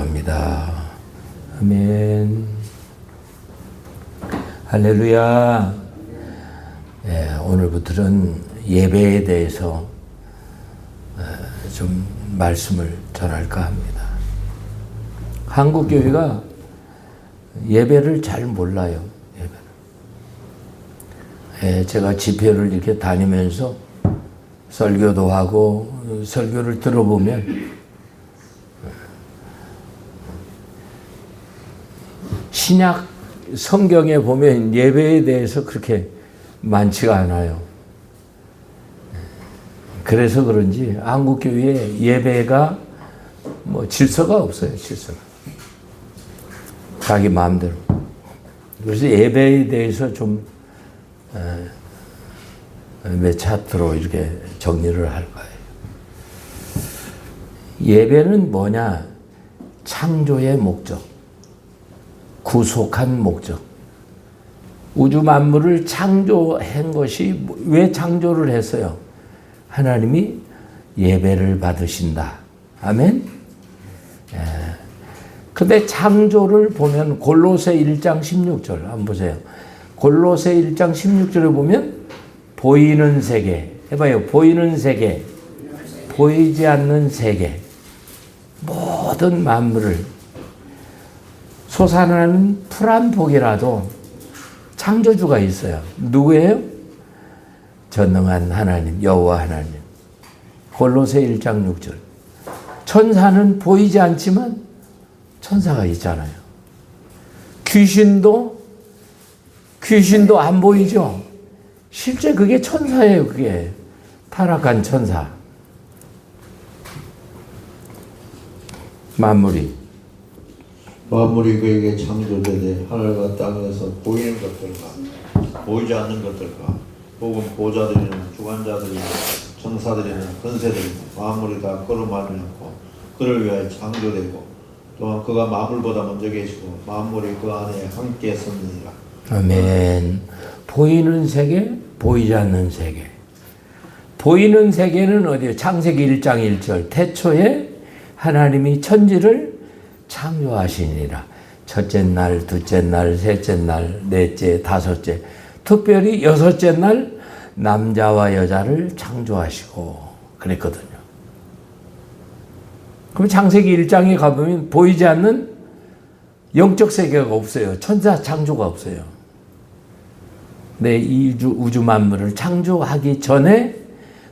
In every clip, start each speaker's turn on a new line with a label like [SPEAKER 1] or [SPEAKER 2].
[SPEAKER 1] 기도합니다. 아멘. 할렐루야. 오늘부터는 예배에 대해서 좀 말씀을 전할까 합니다. 한국 교회가 예배를 잘 몰라요. 제가 집회를 이렇게 다니면서 설교도 하고 설교를 들어보면 신약 성경에 보면 예배에 대해서 그렇게 많지가 않아요. 그래서 그런지 한국 교회에 예배가 질서가 없어요. 질서가. 자기 마음대로. 그래서 예배에 대해서 좀 몇 차트로 이렇게 정리를 할 거예요. 예배는 뭐냐? 창조의 목적, 구속한 목적. 우주 만물을 창조한 것이 왜 창조를 했어요? 하나님이 예배를 받으신다. 아멘? 근데 창조를 보면 골로새 1장 16절 한번 보세요. 골로새 1장 16절에 보면 보이는 세계, 해봐요. 보이는 세계, 보이지 않는 세계, 모든 만물을 솟아나는 풀 한 폭이라도 창조주가 있어요. 누구예요? 전능한 하나님, 여호와 하나님. 골로새 1장 6절. 천사는 보이지 않지만 천사가 있잖아요. 귀신도 안 보이죠? 실제 그게 천사예요, 그게. 타락한 천사. 만물이
[SPEAKER 2] 그에게 창조되되 하늘과 땅에서 보이는 것들과 보이지 않는 것들과 혹은 보좌들이나 주관자들이나 정사들이나 권세들이나 만물이 다 그로 말미암고 그를 위하여 창조되고 또한 그가 만물보다 먼저 계시고 만물이 그 안에 함께 섰느니라.
[SPEAKER 1] 아멘. 보이는 세계, 보이지 않는 세계. 보이는 세계는 어디요? 창세기 1장 1절. 태초에 하나님이 천지를 창조하시니라. 첫째 날, 둘째 날, 셋째 날, 넷째, 다섯째. 특별히 여섯째 날 남자와 여자를 창조하시고 그랬거든요. 그럼 창세기 1장에 가보면 보이지 않는 영적 세계가 없어요. 천사 창조가 없어요. 네, 이 우주 만물을 창조하기 전에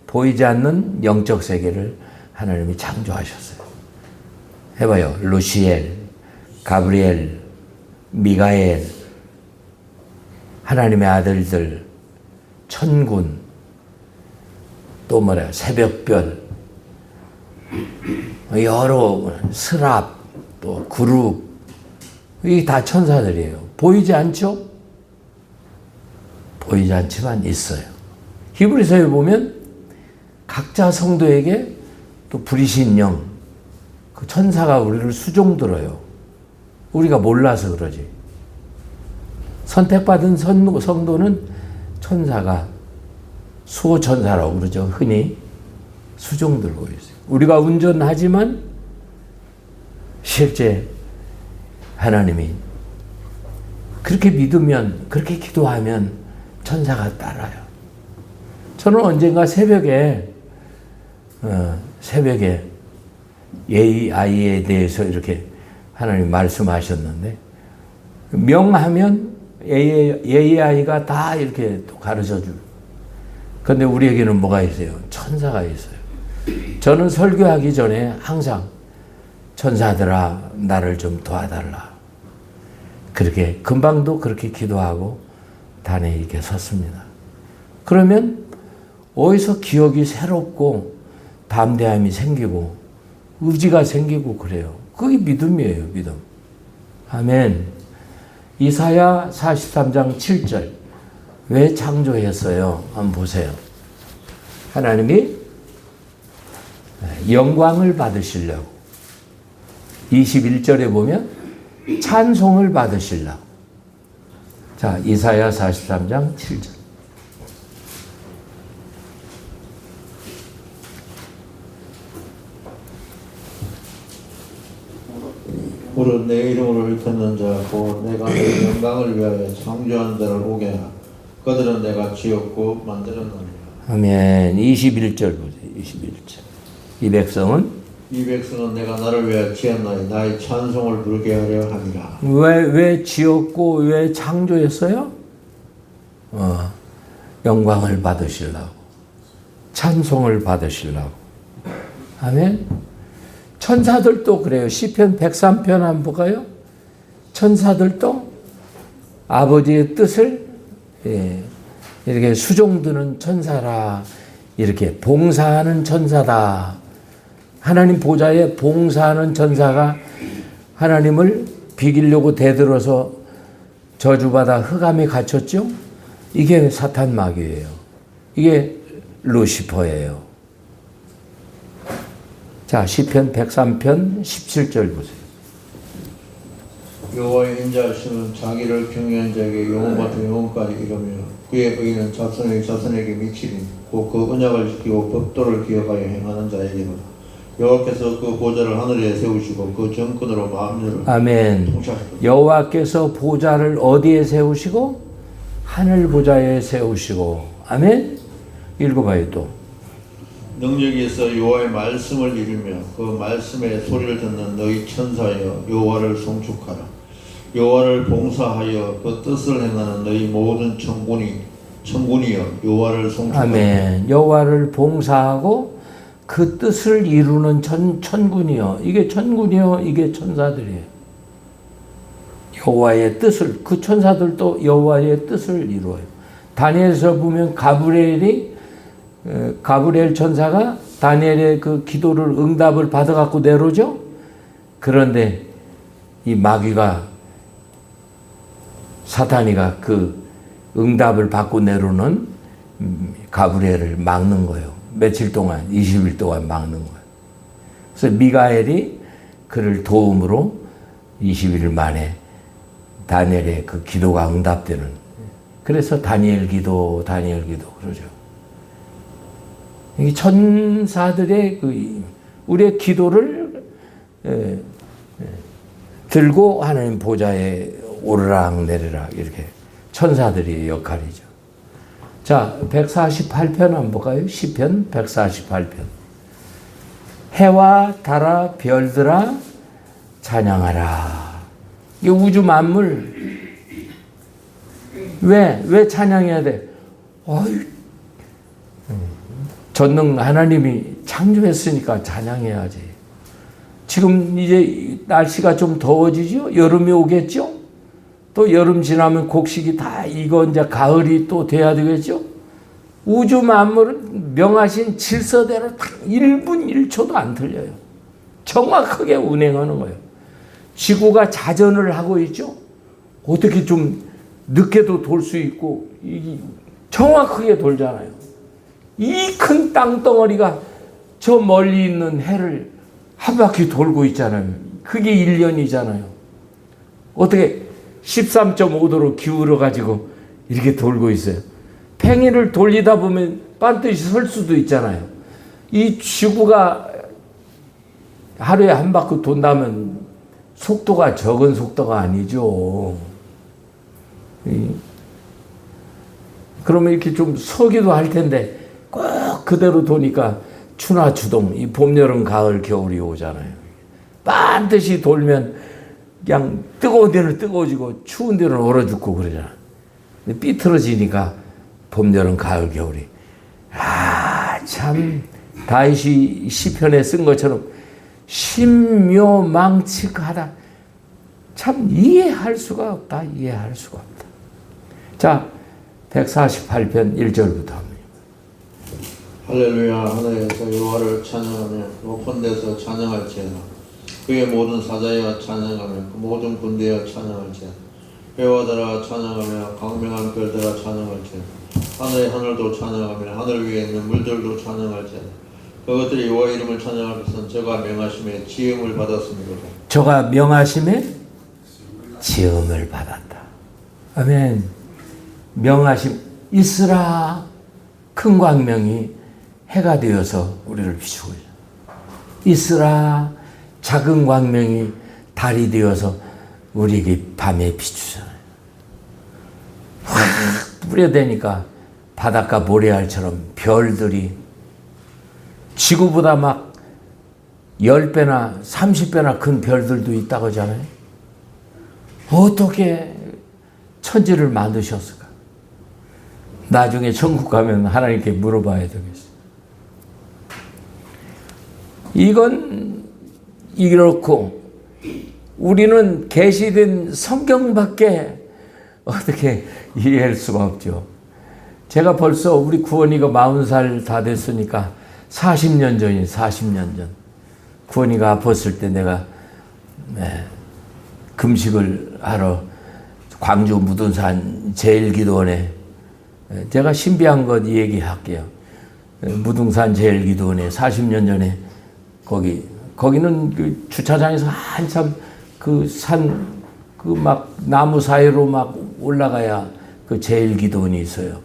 [SPEAKER 1] 보이지 않는 영적 세계를 하나님이 창조하셨어요. 해봐요. 루시엘, 가브리엘, 미가엘, 하나님의 아들들, 천군, 또 뭐래요? 새벽별, 여러 스랍, 또 그룹, 이게 다 천사들이에요. 보이지 않죠? 보이지 않지만 있어요. 히브리서에 보면 각자 성도에게 또 부리신 영, 그 천사가 우리를 수종 들어요. 우리가 몰라서 그러지. 선택받은 성도는 천사가 수호천사라고 그러죠. 흔히 수종 들고 있어요. 우리가 운전하지만 실제 하나님이 그렇게 믿으면, 그렇게 기도하면 천사가 따라요. 저는 언젠가 새벽에 AI에 대해서 이렇게 하나님 말씀하셨는데, 명하면 AI가 다 이렇게 또 가르쳐 줄. 근데 우리에게는 뭐가 있어요? 천사가 있어요. 저는 설교하기 전에 항상 천사들아 나를 좀 도와달라. 그렇게 금방도 그렇게 기도하고 단에 이렇게 섰습니다. 그러면 어디서 기억이 새롭고 담대함이 생기고 의지가 생기고 그래요. 그게 믿음이에요, 믿음. 아멘. 이사야 43장 7절. 왜 창조했어요? 한번 보세요. 하나님이 영광을 받으시려고. 21절에 보면 찬송을 받으시려고. 자, 이사야 43장 7절.
[SPEAKER 2] 무릇 내 이름으로 일컫는 자 곧 내가 내 영광을 위하여 창조한 자를 오게 하라. 그들은 내가 지었고 만들었느니라.
[SPEAKER 1] 아멘. 21절 보세요. 21절. 이 백성은
[SPEAKER 2] 이 백성은 내가 나를 위하여 지었나니 나의 찬송을 부르게 하려 함이라.
[SPEAKER 1] 왜 지었고 왜 창조했어요? 영광을 받으시려고, 찬송을 받으시려고. 아멘. 천사들도 그래요. 시편 103편 한번 볼까요? 천사들도 아버지의 뜻을 이렇게 수종드는 천사라, 이렇게 봉사하는 천사다. 하나님 보좌에 봉사하는 천사가 하나님을 비기려고 대들어서 저주받아 흑암에 갇혔죠? 이게 사탄 마귀예요. 이게 루시퍼예요. 자, 시편 103편 17절 보세요.
[SPEAKER 2] 여호와의 인자하심은 자기를 경외한 자에게 영원부터 영원까지 이르며 그의 의는 자손의 자손에게 미치니 곧 그 언약을 지키고 법도를 기억하여 행하는 자에게로다. 여호와께서 그 보좌를 하늘에 세우시고 그 정권으로 만물을
[SPEAKER 1] 아멘.
[SPEAKER 2] 통치하시도다.
[SPEAKER 1] 여호와께서 보좌를 어디에 세우시고? 하늘 보좌에 세우시고. 아멘. 읽어봐요 또.
[SPEAKER 2] 능력이 있어 여호와의 말씀을 이루며 그 말씀의 소리를 듣는 너희 천사여 여호와를 송축하라. 여호와를 봉사하여 그 뜻을 행하는 너희 모든 천군이여 여호와를 송축하라.
[SPEAKER 1] 아멘. 여호와를 봉사하고 그 뜻을 이루는 천군이여. 이게 천군이여. 이게 천사들이에요. 여호와의 뜻을, 그 천사들도 여호와의 뜻을 이루어요. 다니엘서 보면 가브리엘 천사가 다니엘의 그 기도를 응답을 받아갖고 내려오죠. 그런데 이 마귀가, 사탄이가 그 응답을 받고 내려오는 가브리엘을 막는 거예요. 며칠 동안, 20일 동안 막는 거예요. 그래서 미가엘이 그를 도움으로 20일 만에 다니엘의 그 기도가 응답되는. 그래서 다니엘 기도 그러죠. 이 천사들의 우리의 기도를 들고 하나님 보좌에 오르락 내리락 이렇게 천사들의 역할이죠. 자, 148편 한번 볼까요? 시편 148편. 해와 달아 별들아 찬양하라. 이 우주 만물 왜 찬양해야 돼? 전능 하나님이 창조했으니까 찬양해야지. 지금 이제 날씨가 좀 더워지죠? 여름이 오겠죠? 또 여름 지나면 곡식이 다 이거 이제 가을이 또 돼야 되겠죠? 우주 만물은 명하신 질서대로 딱 1분 1초도 안 틀려요. 정확하게 운행하는 거예요. 지구가 자전을 하고 있죠? 어떻게 좀 늦게도 돌 수 있고 정확하게 돌잖아요. 이 큰 땅덩어리가 저 멀리 있는 해를 한 바퀴 돌고 있잖아요. 그게 1년이잖아요. 어떻게 13.5도로 기울어가지고 이렇게 돌고 있어요. 팽이를 돌리다 보면 반드시 설 수도 있잖아요. 이 지구가 하루에 한 바퀴 돈다면 속도가 적은 속도가 아니죠. 그러면 이렇게 좀 서기도 할 텐데 꼭 그대로 도니까 추나 추동, 이 봄, 여름, 가을, 겨울이 오잖아요. 반드시 돌면 그냥 뜨거운 데는 뜨거워지고 추운 데는 얼어 죽고 그러잖아. 근데 삐뚤어지니까 봄, 여름, 가을, 겨울이. 참 다윗이 시편에 쓴 것처럼 신묘망측하다. 참 이해할 수가 없다. 이해할 수가 없다. 자, 148편 1절부터 합니다.
[SPEAKER 2] 할렐루야. 하늘에서 여호와를 찬양하며 높은 데서 찬양할지어다. 그의 모든 사자여 찬양하며 그 모든 군대여 찬양할지어다. 해와들아 찬양하며 광명한 별들아 찬양할지어다. 하늘의 하늘도 찬양하며 하늘 위에 있는 물들도 찬양할지어다. 그것들이 여호와 이름을 찬양할 것은 저가 명하심에 지음을 받았습니다.
[SPEAKER 1] 저가 명하심에 지음을 받았다. 아멘. 명하심 있으라. 큰 광명이 해가 되어서 우리를 비추고 있어요. 있으라. 작은 광명이 달이 되어서 우리에게 밤에 비추잖아요. 확 뿌려대니까 바닷가 모래알처럼 별들이 지구보다 막 10배나 30배나 큰 별들도 있다고 하잖아요. 어떻게 천지를 만드셨을까? 나중에 천국 가면 하나님께 물어봐야 되겠어요. 이건 이렇고 우리는 계시된 성경밖에 어떻게 이해할 수가 없죠. 제가 벌써 우리 구원이가 40살 다 됐으니까 40년 전이에요. 40년 전. 구원이가 아팠을 때 내가 금식을 하러 광주 무등산 제일기도원에, 제가 신비한 것 얘기할게요. 무등산 제일기도원에 40년 전에 거기는 그 주차장에서 한참 그 산, 그 막 나무 사이로 막 올라가야 그 제일기도원이 있어요.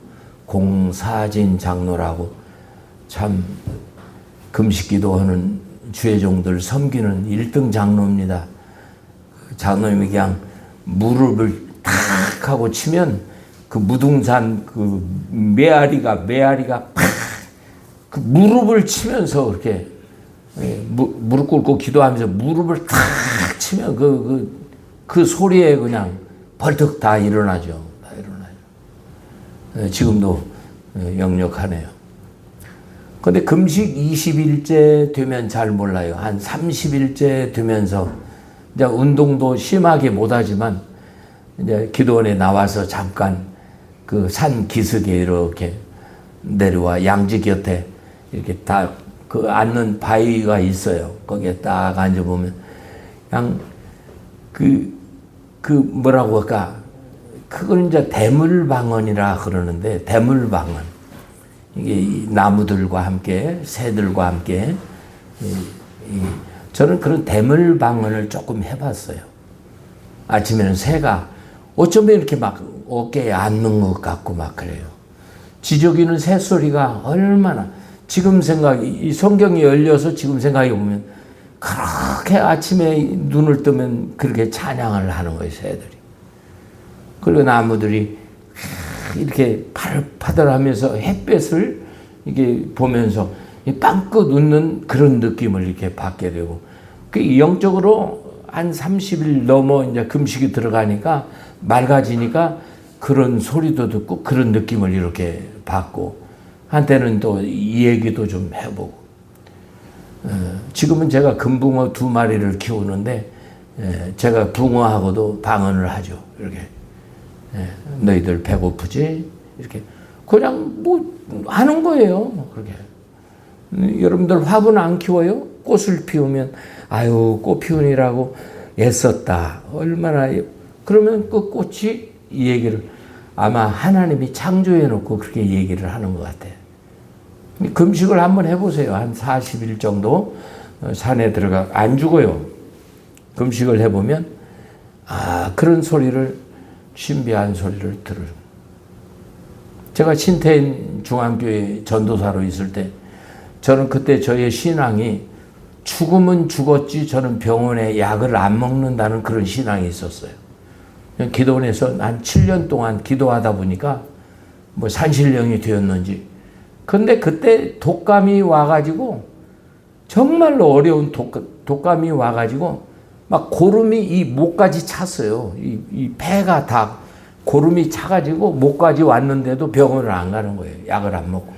[SPEAKER 1] 공사진 장로라고 참 금식기도하는 주회종들 섬기는 1등 장로입니다. 장로님이 그냥 무릎을 탁 하고 치면 그 무등산 그 메아리가 팍 그 무릎을 치면서 그렇게 무릎 꿇고 기도하면서 무릎을 탁 치면 그 소리에 그냥 벌떡 다 일어나죠. 다 일어나요. 지금도 역력하네요. 근데 금식 20일째 되면 잘 몰라요. 한 30일째 되면서 이제 운동도 심하게 못하지만 이제 기도원에 나와서 잠깐 그 산 기슭에 이렇게 내려와 양지 곁에 이렇게 다 그 앉는 바위가 있어요. 거기에 딱 앉아보면 그냥 그 뭐라고 할까, 그걸 이제 대물방언이라 그러는데, 대물방언. 이게 나무들과 함께, 새들과 함께, 저는 그런 대물방언을 조금 해봤어요. 아침에는 새가 어쩌면 이렇게 막 어깨에 앉는 것 같고 막 그래요. 지저귀는 새소리가 얼마나, 지금 이 성경이 열려서 지금 생각해 보면 그렇게 아침에 눈을 뜨면 그렇게 찬양을 하는 거예요, 새들이. 그리고 나무들이 이렇게 파들파들하면서 햇볕을 이게 보면서 빵긋 웃는 그런 느낌을 이렇게 받게 되고, 그 영적으로 한 30일 넘어 이제 금식이 들어가니까 맑아지니까 그런 소리도 듣고 그런 느낌을 이렇게 받고, 한때는 또 이 얘기도 좀 해보고. 지금은 제가 금붕어 2마리를 키우는데, 제가 붕어하고도 방언을 하죠. 이렇게. 너희들 배고프지? 이렇게. 그냥 뭐 하는 거예요. 그렇게. 여러분들 화분 안 키워요? 꽃을 피우면, 아유, 꽃 피우느라고 애썼다. 얼마나. 그러면 그 꽃이 이 얘기를 아마 하나님이 창조해 놓고 그렇게 얘기를 하는 것 같아요. 금식을 한번 해보세요. 한 40일 정도 산에 들어가, 안 죽어요. 금식을 해보면, 그런 소리를, 신비한 소리를 들어요. 제가 신태인 중앙교회 전도사로 있을 때, 저는 그때 저의 신앙이 죽으면 죽었지 저는 병원에 약을 안 먹는다는 그런 신앙이 있었어요. 기도원에서 한 7년 동안 기도하다 보니까 뭐 산신령이 되었는지. 근데 그때 독감이 와가지고, 정말로 어려운 독감이 와가지고 막 고름이 이 목까지 찼어요. 이 폐가 다 고름이 차가지고 목까지 왔는데도 병원을 안 가는 거예요. 약을 안 먹고.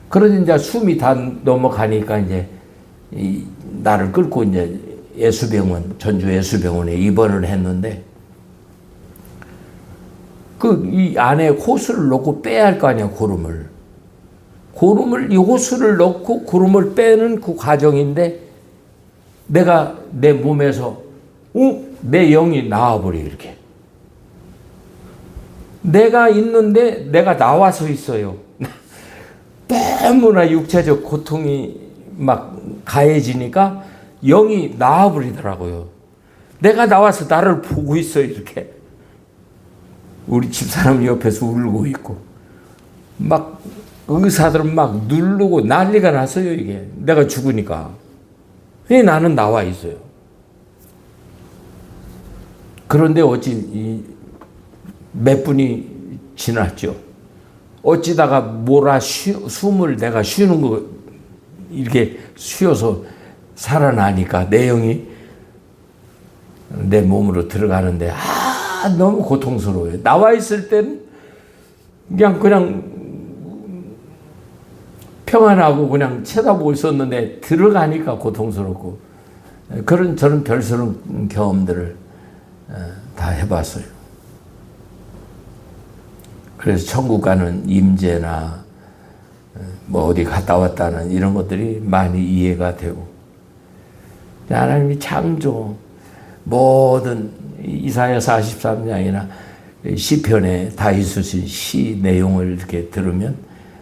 [SPEAKER 1] 그러니 이제 숨이 다 넘어가니까 이제 나를 끌고 이제 예수병원, 전주 예수병원에 입원을 했는데, 이 안에 호수를 넣고 빼야 할 거 아니야, 이 호수를 넣고 고름을 빼는 그 과정인데, 내가 내 몸에서, 내 영이 나와버려, 이렇게. 내가 있는데 내가 나와서 있어요. 너무나 육체적 고통이 막 가해지니까 영이 나와버리더라고요. 내가 나와서 나를 보고 있어요, 이렇게. 우리 집사람 옆에서 울고 있고, 막 의사들은 막 누르고 난리가 났어요, 이게. 내가 죽으니까. 나는 나와 있어요. 그런데 어찌 몇 분이 지났죠. 어찌다가 숨을 내가 쉬는 거 이렇게 쉬어서 살아나니까 내용이 내 몸으로 들어가는데 너무 고통스러워요. 나와 있을 땐 그냥 평안하고 그냥 쳐다보고 있었는데 들어가니까 고통스럽고 저런 별스러운 경험들을 다 해봤어요. 그래서 천국 가는 임재나 뭐 어디 갔다 왔다는 이런 것들이 많이 이해가 되고 하나님이 창조 모든 이사야 43장이나 시편에 다윗 쓰신 시 내용을 이렇게 들으면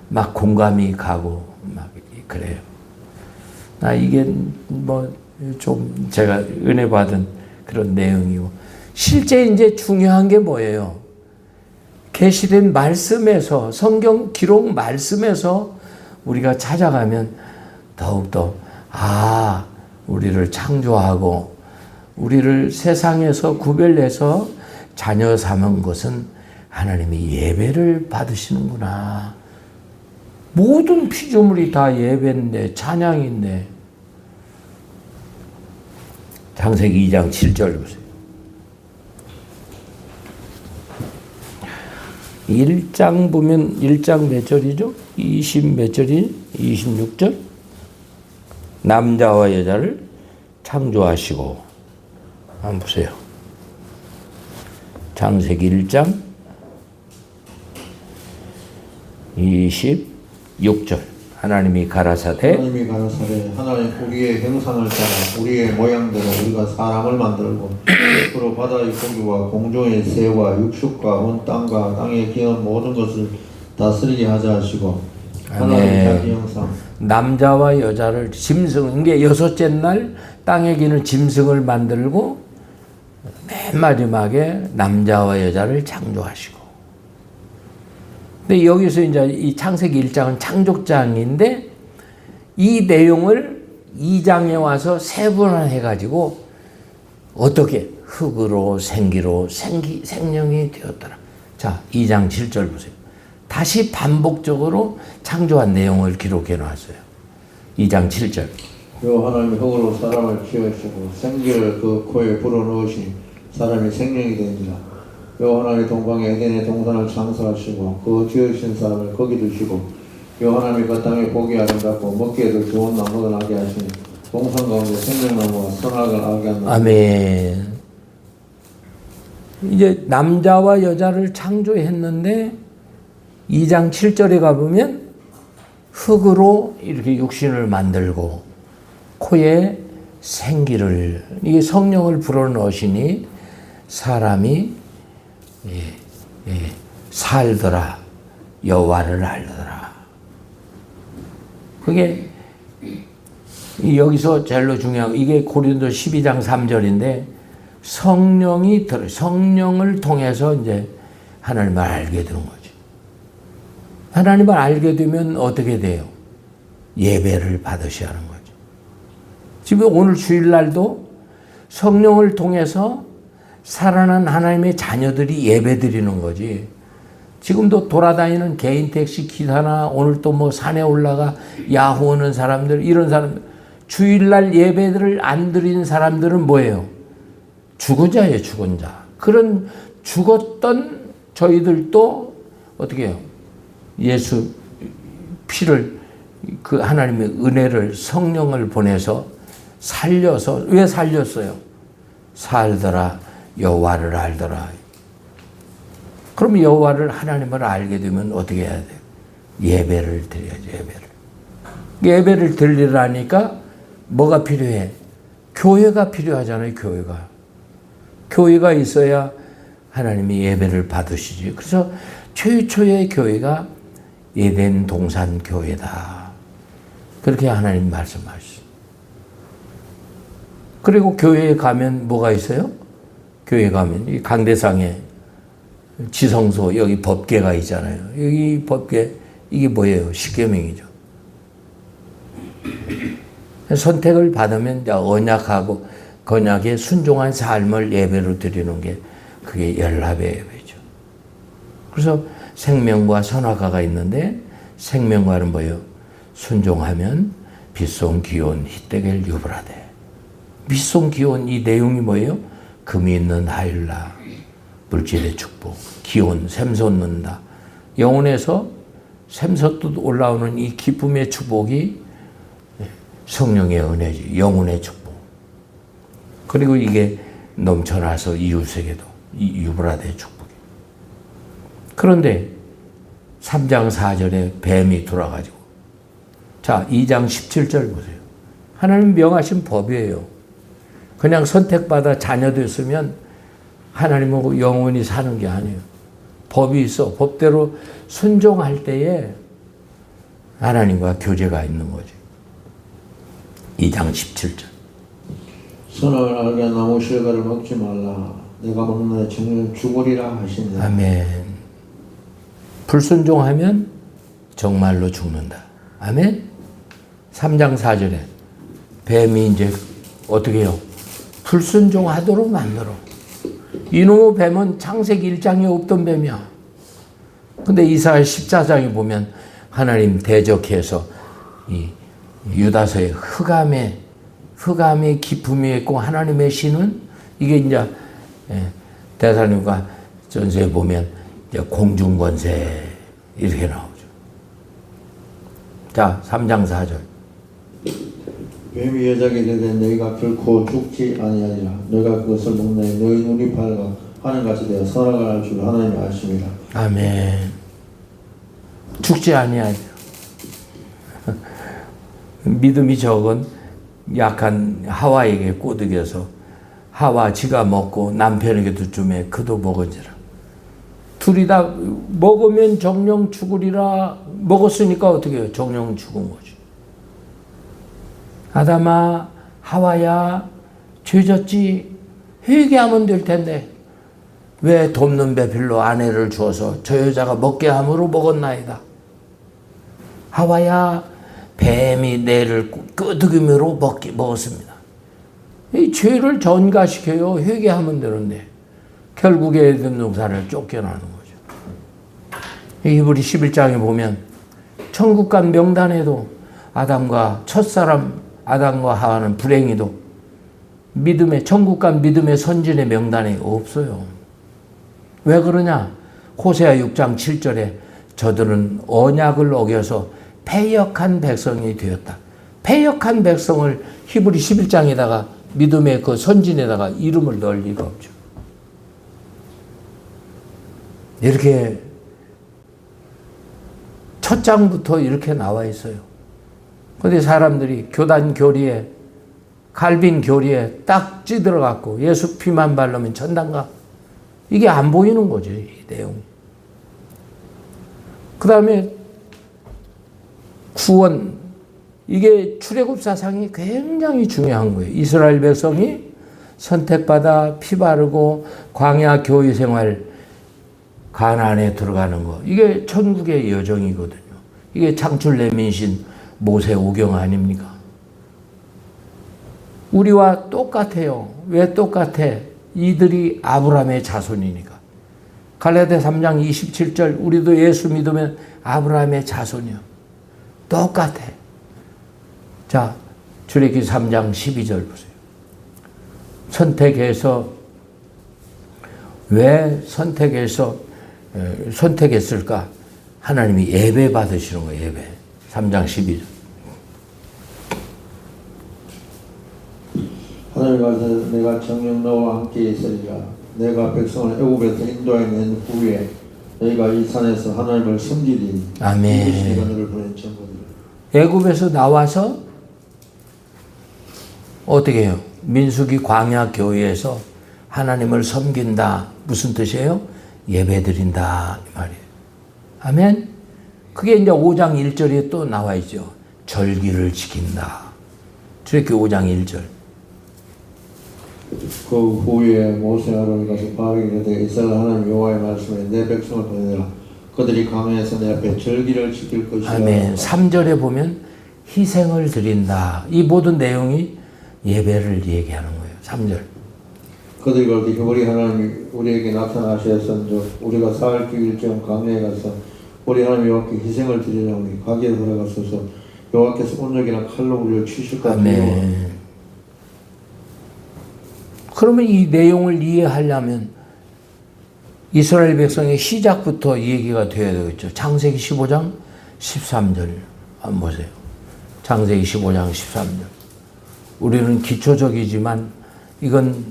[SPEAKER 1] 막 공감이 가고 막 그래요. 이게 뭐 좀 제가 은혜 받은 그런 내용이고 실제 이제 중요한 게 뭐예요? 계시된 말씀에서 성경 기록 말씀에서 우리가 찾아가면 더욱더 우리를 창조하고 우리를 세상에서 구별해서 자녀 삼은 것은 하나님이 예배를 받으시는구나. 모든 피조물이 다 예배인데 찬양인데. 창세기 2장 7절 보세요. 1장 보면 1장 몇 절이죠? 20 몇 절이? 26절? 남자와 여자를 창조하시고 한번 보세요. 창세기 1장 26절 하나님이 가라사대
[SPEAKER 2] 하나님 우리의 형상을 따라 우리의 모양대로 우리가 사람을 만들고 서로 바다의 고기와 공중의 새와 육축과 온 땅과 땅에 기는 모든 것을 다스리게 하자 하시고 하나님 자기 형상
[SPEAKER 1] 남자와 여자를 짐승 이게 여섯째 날 땅에 기는 짐승을 만들고 맨 마지막에 남자와 여자를 창조하시고. 근데 여기서 이제 이 창세기 1장은 창조장인데 이 내용을 2장에 와서 세분화해 가지고 어떻게 흙으로 생기로 생명이 되었더라. 자, 2장 7절 보세요. 다시 반복적으로 창조한 내용을 기록해 놨어요. 2장 7절.
[SPEAKER 2] 요 하나님이 흙으로 사람을 지으시고 생기를 그 코에 불어넣으시니 사람이 생명이 됩니다. 요 하나님이 동방에 에덴의 동산을 창설하시고 그 지으신 사람을 거기 두시고 요 하나님이 그 땅에 보기 아름답고 먹기에도 좋은 나무를 나게 하시니 동산 가운데 생명나무와 선악을 알게 하는
[SPEAKER 1] 아멘. 이제 남자와 여자를 창조했는데 2장 7절에 가보면 흙으로 이렇게 육신을 만들고 코에 생기를 이게 성령을 불어넣으시니 사람이 살더라 여호와를 알더라. 그게 여기서 제일로 중요한 이게 고린도 12장 3절인데 성령을 통해서 이제 하나님을 알게 되는 거지. 하나님을 알게 되면 어떻게 돼요? 예배를 받으셔야 하는 거죠. 지금 오늘 주일날도 성령을 통해서 살아난 하나님의 자녀들이 예배 드리는 거지. 지금도 돌아다니는 개인 택시 기사나 오늘 또 뭐 산에 올라가 야호 오는 사람들, 이런 사람들, 주일날 예배들을 안 드리는 사람들은 뭐예요? 죽은 자예요, 죽은 자. 그런 죽었던 저희들도 어떻게 해요? 예수 피를 그 하나님의 은혜를 성령을 보내서 살려서 왜 살렸어요? 살더라 여호와를 알더라. 그럼 여호와를 하나님을 알게 되면 어떻게 해야 돼요? 예배를 드려야죠. 예배를 드리라니까 뭐가 필요해? 교회가 필요하잖아요. 교회가 있어야 하나님이 예배를 받으시지. 그래서 최초의 교회가 에덴 동산 교회다. 그렇게 하나님 말씀하시죠. 그리고 교회에 가면 뭐가 있어요? 교회 가면 이 강대상에 지성소 여기 법궤가 있잖아요. 여기 법궤 이게 뭐예요? 십계명이죠. 선택을 받으면 이제 언약하고 언약에 순종한 삶을 예배로 드리는 게 그게 연합의 예배죠. 그래서 생명과 선악과가 있는데 생명과는 뭐예요? 순종하면 빗송 기온 희대겔 유브라데. 빗송 기온 이 내용이 뭐예요? 금이 있는 하일라 물질의 축복, 기온 샘 솟는다. 영혼에서 샘솟듯 올라오는 이 기쁨의 축복이 성령의 은혜지, 영혼의 축복. 그리고 이게 넘쳐나서 이웃에게도 이 유브라데의 축복이. 그런데 3장 4절에 뱀이 돌아가지고, 자 2장 17절 보세요. 하나님 명하신 법이에요. 그냥 선택받아 자녀 됐으면 하나님하고 영원히 사는 게 아니에요. 법이 있어. 법대로 순종할 때에 하나님과 교제가 있는 거지. 2장 17절.
[SPEAKER 2] 선악을 알게 나무 실과를 먹지 말라. 내가 먹는 정령 죽으리라 하시니라.
[SPEAKER 1] 아멘. 불순종하면 정말로 죽는다. 아멘. 3장 4절에 뱀이 이제 어떻게 해요? 불순종하도록 만들어. 이놈의 뱀은 창세기 1장에 없던 뱀이야. 근데 이사야 14장에 보면 하나님 대적해서 이 유다서의 흑암의 기품이 있고 하나님의 신은 이게 이제 대사님과 전서에 보면 이제 공중권세 이렇게 나오죠. 자, 3장 4절.
[SPEAKER 2] 뱀이 여자에게 이르되 너희가 결코 죽지 아니하리라. 너희가 그것을 먹내 너희 눈이 밝아 하늘같이 되어 선악을 알 줄 하나님이 아십니다.
[SPEAKER 1] 아멘. 죽지 아니하리라. 믿음이 적은 약한 하와에게 꼬드겨서 하와 지가 먹고 남편에게도 주매 그도 먹은지라. 둘이 다 먹으면 정령 죽으리라. 먹었으니까 어떻게 해요? 정령 죽은 거지. 아담아, 하와야, 죄졌지? 회개하면 될 텐데 왜 돕는 배필로 아내를 주어서 저 여자가 먹게 함으로 먹었나이다. 하와야, 뱀이 내를 끄덕임으로 먹었습니다. 이 죄를 전가시켜요. 회개하면 되는데 결국에 에덴 동산을 쫓겨나는 거죠. 히브리 11장에 보면 천국간 명단에도 아담과 첫사람 아담과 하와는 불행히도 믿음의 천국간 믿음의 선진의 명단에 없어요. 왜 그러냐? 호세아 6장 7절에 저들은 언약을 어겨서 패역한 백성이 되었다. 패역한 백성을 히브리 11장에다가 믿음의 그 선진에다가 이름을 넣을 리가 없죠. 이렇게 첫 장부터 이렇게 나와 있어요. 근데 사람들이 교단 교리에 칼빈 교리에 딱 찌들어갖고 예수 피만 바르면 천당가 이게 안 보이는 거죠. 이 내용이. 그 다음에 구원 이게 출애굽 사상이 굉장히 중요한 거예요. 이스라엘 백성이 선택받아 피 바르고 광야 교회 생활 가나안에 들어가는 거 이게 천국의 여정이거든요. 이게 창출 내민신 모세 오경 아닙니까? 우리와 똑같아요. 왜 똑같아? 이들이 아브라함의 자손이니까. 갈라디아 3장 27절 우리도 예수 믿으면 아브라함의 자손이요. 똑같아. 자, 출애굽기 3장 12절 보세요. 왜 선택했을까? 하나님이 예배 받으시는 거예요. 예배. 3장 12절.
[SPEAKER 2] 하늘 가서 내가 정녕 너와 함께 있으리라. 내가 백성을 애굽에서 인도해낸 후에 너희가 이 산에서 하나님을 섬기리니
[SPEAKER 1] 아멘.
[SPEAKER 2] 이것이 내가 너를 보낸 전부니라.
[SPEAKER 1] 애굽에서 나와서 어떻게 해요? 민수기 광야 교회에서 하나님을 섬긴다. 무슨 뜻이에요? 예배드린다 이 말이에요. 아멘. 그게 이제 5장 1절에 또 나와 있죠. 절기를 지킨다. 출애굽기 5장 1절.
[SPEAKER 2] 그 후에 모세 아론이 가서 바로에게 이르되 이스라엘 하나님 여호와의 말씀에 내 백성을 보내라. 그들이 광야에서 내 앞에 절기를 지킬 것이라.
[SPEAKER 1] 아멘. 3절에 보면 희생을 드린다. 이 모든 내용이 예배를 얘기하는 거예요. 3절.
[SPEAKER 2] 그들이 그렇게 우리 하나님이 우리에게 나타나셔서 우리가 살 길좀 강야에 가서 우리 하나님 여호와께 희생을 드리려니 가게에 들어가소서. 여호와께서 온역이나 칼로 우리를 치실 것 같아요.
[SPEAKER 1] 아멘. 그러면 이 내용을 이해하려면 이스라엘 백성의 시작부터 얘기가 되어야 되겠죠. 창세기 15장 13절 한번 보세요. 창세기 15장 13절. 우리는 기초적이지만 이건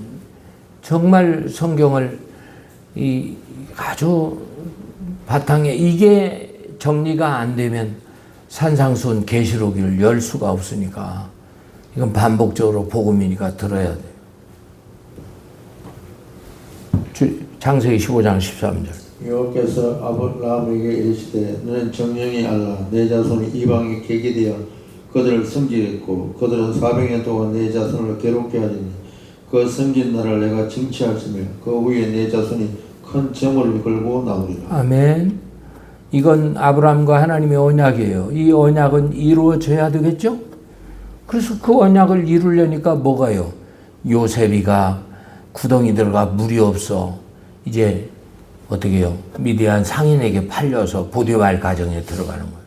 [SPEAKER 1] 정말 성경을 이 아주 바탕에 이게 정리가 안 되면 산상수훈 계시록을 열 수가 없으니까 이건 반복적으로 복음이니까 들어야 돼요. 창세기 15장 13절.
[SPEAKER 2] 여호와께서 아브라함에게 이르시되 너는 정령이 알라 내 자손이 이방에 객이 되어 그들을 성질했고 그들은 400년 동안 내 자손을 괴롭게 하리니 그 성진 나라를 내가 징치하시며 그 후에 내 자손이 큰 재물을 걸고 나오리라.
[SPEAKER 1] 아멘. 이건 아브라함과 하나님의 언약이에요. 이 언약은 이루어져야 되겠죠? 그래서 그 언약을 이루려니까 뭐가요? 요셉이가 구덩이 들어가 물이 없어. 이제 어떻게 해요? 미디안 상인에게 팔려서 보디발 가정에 들어가는 거예요.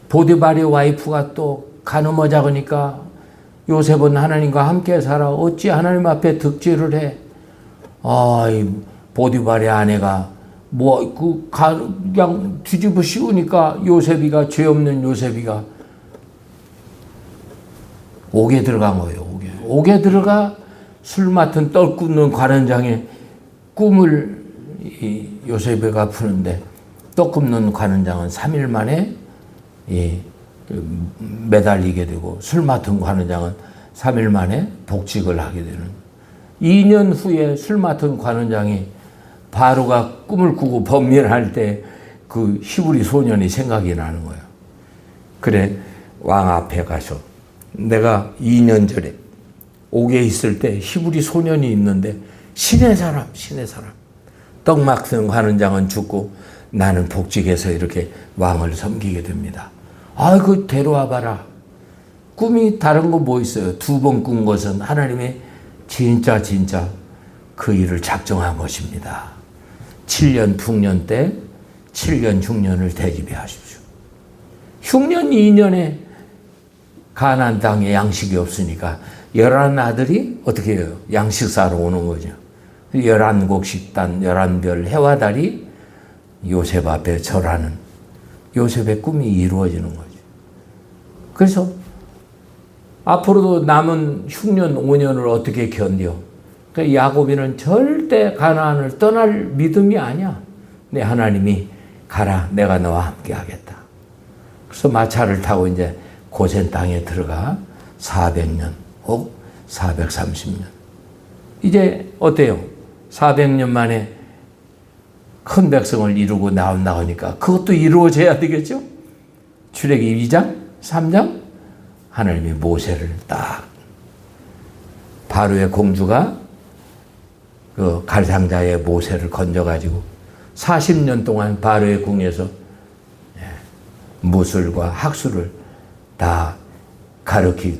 [SPEAKER 1] 보디발의 와이프가 또 가늠어 작으니까 요셉은 하나님과 함께 살아. 어찌 하나님 앞에 득죄를 해? 이 보디발의 아내가 그냥 뒤집어 씌우니까 요셉이가 죄 없는 요셉이가 옥에 들어간 거예요. 옥에 들어가 술 맡은 떡 굽는 관원장의 꿈을 요셉이가 푸는데 떡 굽는 관원장은 3일 만에 매달리게 되고 술 맡은 관원장은 3일 만에 복직을 하게 되는. 2년 후에 술 맡은 관원장이 바로가 꿈을 꾸고 번면할 때 그 히브리 소년이 생각이 나는 거예요. 그래 왕 앞에 가서 내가 2년 전에 옥에 있을 때 히브리 소년이 있는데 신의 사람 떡 맡은 관원장은 죽고 나는 복직해서 이렇게 왕을 섬기게 됩니다. 그 데려와 봐라. 꿈이 다른 거 뭐 있어요? 2번 꾼 것은 하나님의 진짜 그 일을 작정한 것입니다. 7년 풍년 때 7년 흉년을 대집해 하십시오. 흉년 2년에 가나안 땅에 양식이 없으니까 11아들이 어떻게 해요? 양식 사러 오는 거죠. 11곡 식단 11별 해와 달이 요셉 앞에 절하는 요셉의 꿈이 이루어지는 거죠. 그래서 앞으로도 남은 흉년 5년을 어떻게 견뎌? 그러니까 야곱이는 절대 가나안을 떠날 믿음이 아니야. 내 하나님이 가라, 내가 너와 함께 하겠다. 그래서 마차를 타고 이제 고센 땅에 들어가 400년 혹 430년. 이제 어때요? 400년 만에 큰 백성을 이루고 나오니까 그것도 이루어져야 되겠죠? 출애기 2장, 3장 하나님이 모세를 딱 바로의 공주가 그 갈상자의 모세를 건져가지고 40년 동안 바로의 궁에서 무술과 학술을 다 가르치네.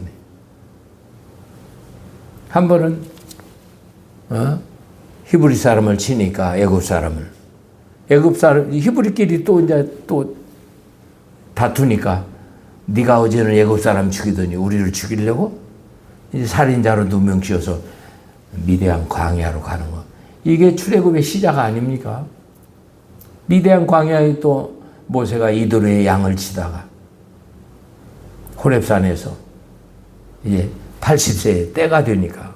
[SPEAKER 1] 한 번은 히브리 사람을 치니까 애굽 사람 히브리끼리 또 이제 또 다투니까 네가 어제는 애굽 사람 죽이더니 우리를 죽이려고 이제 살인자로 누명 지어서 미디안 광야로 가는 거. 이게 출애굽의 시작 아닙니까? 미디안 광야에 또 모세가 이도르의 양을 치다가 호렙산에서 이제 80세에 때가 되니까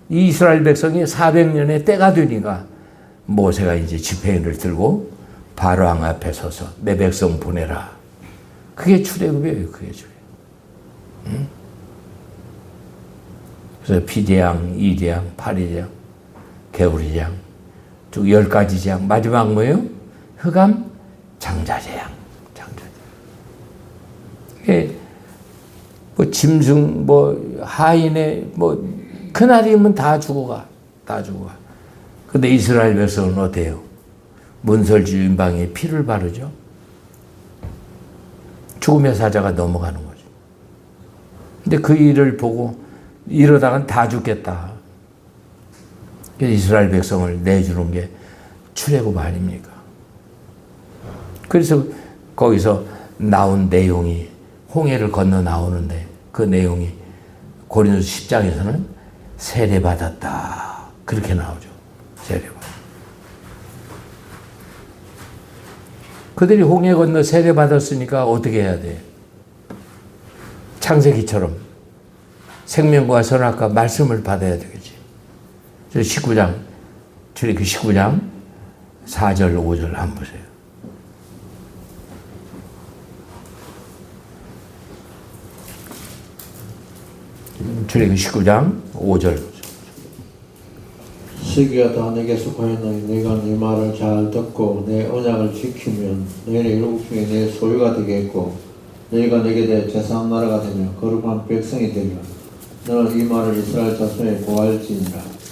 [SPEAKER 1] 이 이스라엘 백성이 400년의 때가 되니까 모세가 이제 지팡이를 들고 바로 왕 앞에 서서 내 백성 보내라. 그게 출애굽이에요. 그게 출애굽. 응? 그래서 피제양, 이제양, 파리제양, 게우리제양 쭉 10가지 제양. 마지막 뭐예요? 흑암 장자제양. 이게 뭐 짐승, 뭐 하인의 뭐 그날이면 다 죽어가. 근데 이스라엘 백성은 어때요? 문설주인방에 피를 바르죠. 죽음의 사자가 넘어가는 거죠. 근데 그 일을 보고 이러다간 다 죽겠다. 그래서 이스라엘 백성을 내주는 게 출애굽 아닙니까? 그래서 거기서 나온 내용이 홍해를 건너 나오는데 그 내용이 고린도서 10장에서는 세례받았다 그렇게 나오죠. 세례받았다. 그들이 홍해 건너 세례받았으니까 어떻게 해야 돼? 창세기처럼 생명과 선악과 말씀을 받아야 되겠지. 19장, 출애굽기 19장 4절 5절 한번 보세요. 출애굽기 19장 5절.
[SPEAKER 2] 세계가 다 내게 속하였노니 내가 네 말을 잘 듣고 내 언약을 지키면 너희는 일곱 중에 내 소유가 되겠고 너희가 내게 대해 제사한 나라가 되며 거룩한 백성이 되며 너는 이 말을 이스라엘 자손에 고할지니라.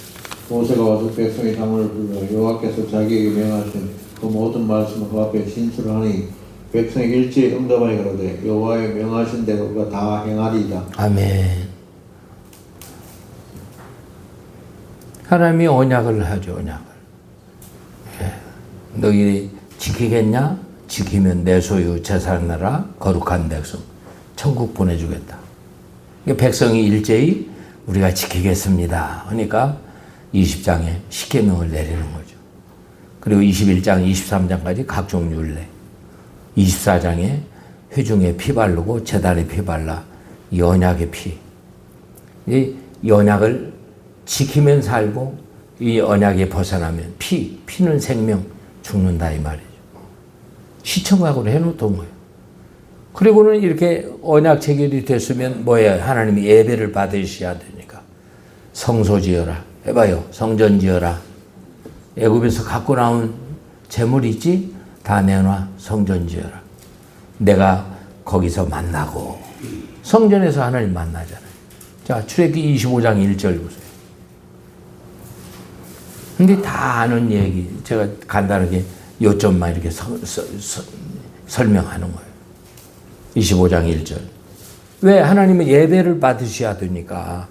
[SPEAKER 2] 모세가 와서 백성의 당을 불러 여호와께서 자기에게 명하신 그 모든 말씀을 그 앞에 진술하니 백성이 일제히 응답하여 그러되 여호와의 명하신 대로 우리가 다 행하리이다.
[SPEAKER 1] 아멘. 하나님이 언약을 하죠. 언약을. 예. 너희 지키겠냐? 지키면 내 소유 제사한 나라 거룩한 백성 천국 보내주겠다. 백성이 일제히 우리가 지키겠습니다. 그러니까 20장에 십계명을 내리는 거죠. 그리고 21장, 23장까지 각종 율례. 24장에 회중에 피 바르고 제단에 피 발라 이 언약의 피. 이 언약을 지키면 살고 이 언약에 벗어나면 피는 생명, 죽는다 이 말이죠. 시청각으로 해놓던 거예요. 그리고는 이렇게 언약 체결이 됐으면 뭐예요? 하나님이 예배를 받으셔야 되니까 성소 지어라. 해봐요. 성전 지어라. 애굽에서 갖고 나온 재물 있지? 다 내놔. 성전 지어라. 내가 거기서 만나고 성전에서 하나님 만나잖아요. 자, 출애굽기 25장 1절 보세요. 근데 다 아는 얘기, 제가 간단하게 요점만 이렇게 설명하는 거예요. 25장 1절. 왜? 하나님은 예배를 받으셔야 되니까.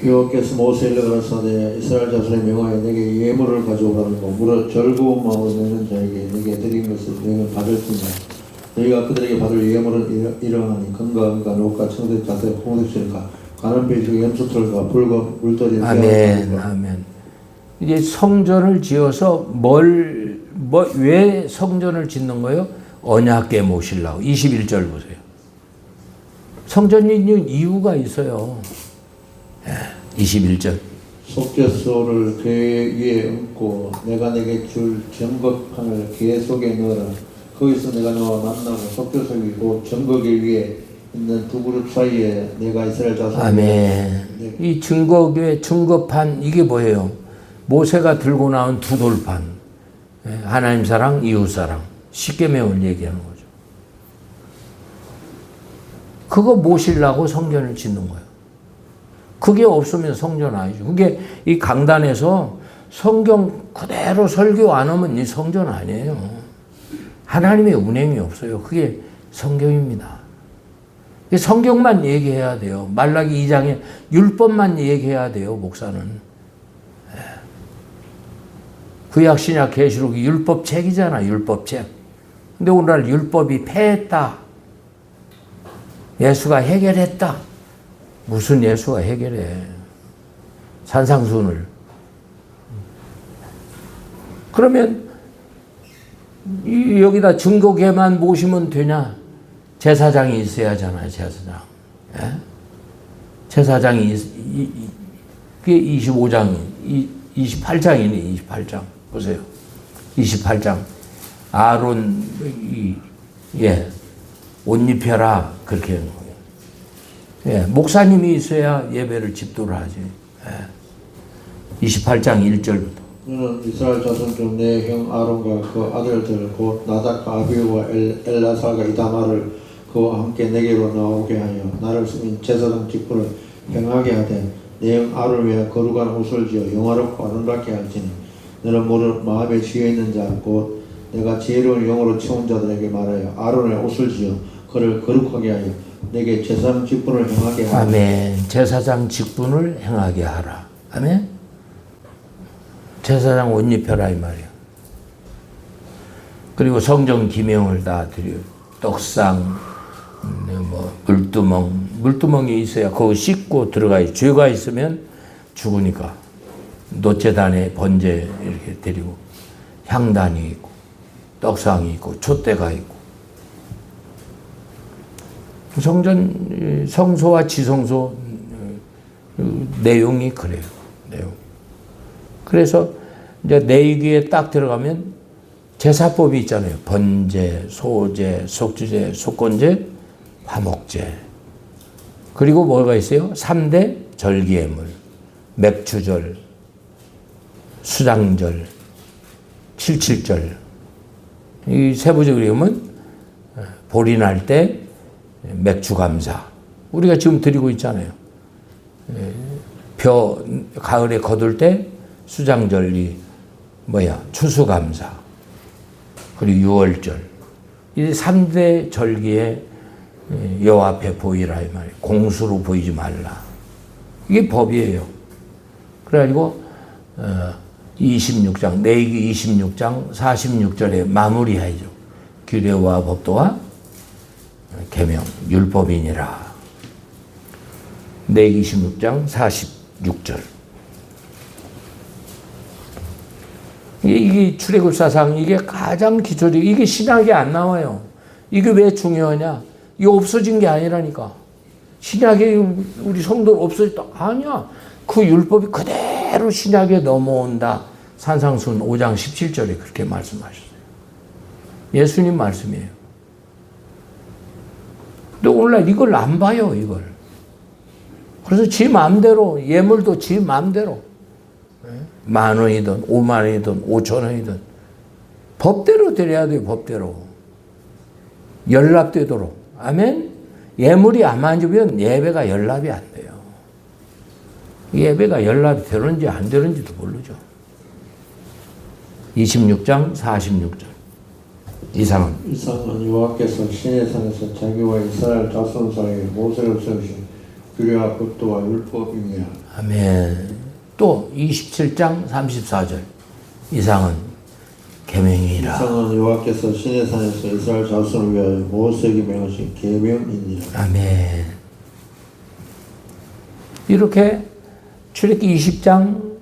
[SPEAKER 2] 여호와께서 모세에게 가라사대 이스라엘 자손에 명하여 내게 예물을 가져오라는 거 무릇 즐거운 마음으로 내는 자에게 내게 드린 것을 너희는 받을지니라. 너희가 그들에게 받을 예물은 이러하니 금과 은과 녹과 청색 자색 홍색실과 가는 배지고 염소털과 붉은 물들이
[SPEAKER 1] 아멘, 아멘. 이제 성전을 지어서 왜 성전을 짓는 거예요? 언약궤 모시려고. 21절 보세요. 성전이 있는 이유가 있어요. 21절.
[SPEAKER 2] 속죄소를 궤 위에 얹고 내가 내게 줄 정법판을 궤 속에 넣어라. 거기서 내가 너와 만나고 속죄소이 곧 정거궤 위에 있는 두 그룹 사이에 내가 이스라엘 자손.
[SPEAKER 1] 아멘. 이 증거궤, 증거판 이게 뭐예요? 모세가 들고 나온 두 돌판. 하나님 사랑, 이웃 사랑. 십계명을 얘기하는 거죠. 그거 모시려고 성전을 짓는 거예요. 그게 없으면 성전 아니죠. 그게 이 강단에서 성경 그대로 설교 안 하면 이 성전 아니에요. 하나님의 운행이 없어요. 그게 성경입니다. 성경만 얘기해야 돼요. 말라기 2장에 율법만 얘기해야 돼요. 목사는. 구약 신약 계시록이 율법책이잖아. 율법책. 근데 오늘날 율법이 패했다. 예수가 해결했다. 무슨 예수가 해결해. 산상순을. 그러면 여기다 증거궤만 모시면 되냐? 제사장이 있어야 하잖아요. 제사장. 예? 제사장이 그게 25장 28장이네. 28장 보세요. 28장 아론 옷 입혀라 그렇게 하는 거예요. 예, 목사님이 있어야 예배를 집도를 하지. 예. 28장 1절부터.
[SPEAKER 2] 너는 이스라엘 자손 중 내 형 아론과 그 아들들 곧 나답과 아비후와 엘라사가 이다말을 그와 함께 내게로 나오게 하여 나를 쓰인 제사장 직분을 행하게 하되 내 형 아론을 위하여 거룩한 옷을 지어 영화롭고 아름답게 할지니 너는 모르는 마음에 지혜있는 자 곧 내가 지혜로운 영으로 채운 자들에게 말하여 아론의 옷을 지어 그를 거룩하게 하여 내게 제사장 직분을 행하게 하라.
[SPEAKER 1] 아멘. 제사장 직분을 행하게 하라. 아멘? 제사장 옷 입혀라 이 말이야. 그리고 성전 기명을 다 드려. 떡상, 뭐 물두멍이 있어야 거기 씻고 들어가야지. 죄가 있으면 죽으니까 노제단에 번제 이렇게 드리고 향단이 있고 떡상이 있고 촛대가 있고 성전 성소와 지성소 내용이 그래요. 내용. 그래서 이제 내위기에 딱 들어가면 제사법이 있잖아요. 번제, 소제, 속주제, 속건제, 화목제. 그리고 뭐가 있어요? 3대 절기예물, 맥주절, 수장절, 칠칠절. 이 세부적으로 보면 볼이 날 때 맥주 감사. 우리가 지금 드리고 있잖아요. 벼 가을에 거둘 때 수장절이 추수 감사. 그리고 유월절. 이 3대 절기에 여호와 앞에 보이라 이 말이에요. 공수로 보이지 말라. 이게 법이에요. 그래가지고 26장, 레위기 26장 46절에 마무리하죠. 규례와 법도와 계명, 율법이니라. 레위기 26장 46절. 이게 출애굽사상, 이게 가장 기초적, 이게 신약에 안 나와요. 이게 왜 중요하냐? 이게 없어진 게 아니라니까. 신약에 우리 성도 없어졌다. 아니야. 그 율법이 그대로 신약에 넘어온다. 산상순 5장 17절에 그렇게 말씀하셨어요. 예수님 말씀이에요. 근데 오늘날 이걸 안 봐요, 이걸. 그래서 지 마음대로, 예물도 지 마음대로. 10,000원이든 50,000원이든 5,000원이든 법대로 드려야 돼요. 법대로 연락되도록. 아멘. 예물이 안 만지면 예배가 연락이 안 돼요. 예배가 연락이 되는지 안 되는지도 모르죠. 26장 46절. 이상은
[SPEAKER 2] 여호와께서 시내산에서 자기와 이스라엘 자손 사이에 모세를 세우신 규례와 법도와 율법이니라.
[SPEAKER 1] 아멘. 또 27장 34절. 이상은 계명이라.
[SPEAKER 2] 이상은 여호와께서 시내산에서 이스라엘 자손을 위하여 모세에게 명하신 계명이니라.
[SPEAKER 1] 아멘. 이렇게 출애굽기 20장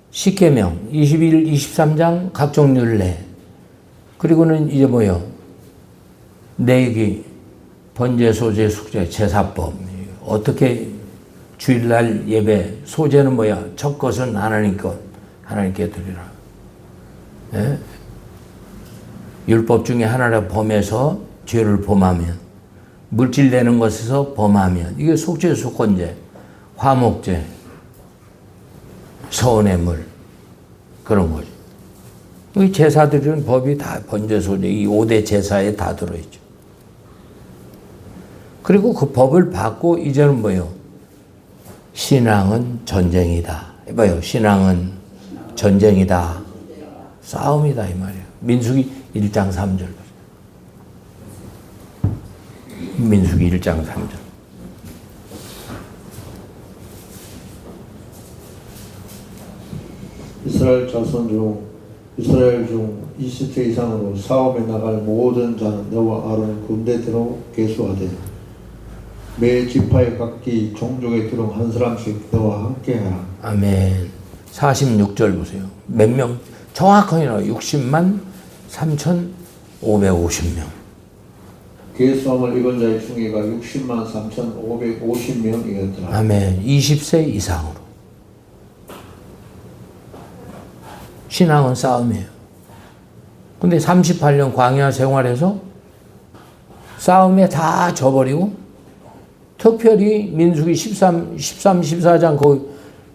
[SPEAKER 1] 십계명, 21, 23장 각종 율례, 그리고는 이제 내기, 번제, 소제, 숙제, 제사법. 어떻게 주일날 예배, 소제는 첫 것은 하나님 것, 하나님께 드리라. 예? 율법 중에 하나를 범해서 죄를 범하면, 물질 내는 것에서 범하면, 이게 속죄, 속건제, 화목제, 서원의 물, 그런 거죠. 이 제사 드리는 법이 다 번제, 소제, 이 5대 제사에 다 들어있죠. 그리고 그 법을 받고 이제는 신앙은 전쟁이다. 신앙은 전쟁이다. 싸움이다 이 말이에요. 민수기 1장 3절. 민수기 1장 3절.
[SPEAKER 2] 이스라엘 중 20세 이상으로 싸움에 나갈 모든 자는 너와 아론을 군대 들어 계수하되 매 지파의 각기 종족의 두름 한 사람씩 너와 함께하라. 아멘.
[SPEAKER 1] 46절 보세요. 몇 명? 정확하게 나와요. 60만 3,550명.
[SPEAKER 2] 계수함을 입은 자의 중에가 60만 3,550명이었더라.
[SPEAKER 1] 아멘. 20세 이상으로. 신앙은 싸움이에요. 근데 38년 광야 생활에서 싸움에 다 져버리고 특별히 민수기 13, 14장 거기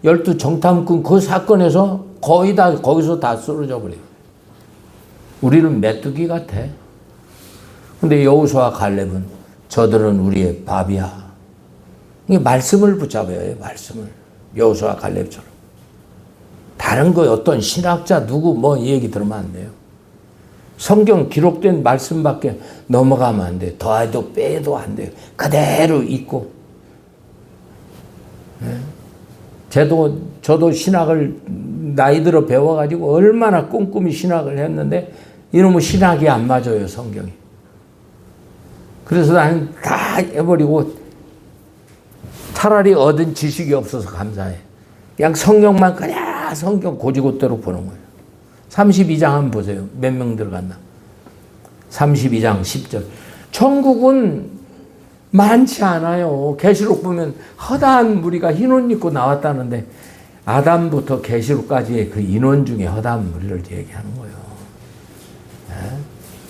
[SPEAKER 1] 12 정탐꾼 그 사건에서 거의 다 거기서 다 쓰러져 버려요. 우리는 메뚜기 같아. 근데 여호수아 갈렙은 저들은 우리의 밥이야. 이게 말씀을 붙잡아야 해요. 말씀을. 여호수아 갈렙처럼. 다른 거 어떤 신학자 누구 얘기 들으면 안 돼요. 성경 기록된 말씀밖에 넘어가면 안 돼요. 더해도 빼도 안 돼요. 그대로 있고. 네? 저도 신학을 나이 들어 배워가지고 얼마나 꼼꼼히 신학을 했는데 이놈의 신학이 안 맞아요, 성경이. 그래서 나는 다 해버리고 차라리 얻은 지식이 없어서 감사해. 그냥 성경만 그냥 성경 고지고대로 보는 거예요. 32장 한번 보세요. 몇 명 들어갔나. 32장 10절. 천국은 많지 않아요. 계시록 보면 허다한 무리가 흰 옷 입고 나왔다는데 아담부터 계시록까지의 그 인원 중에 허다한 무리를 얘기하는 거예요.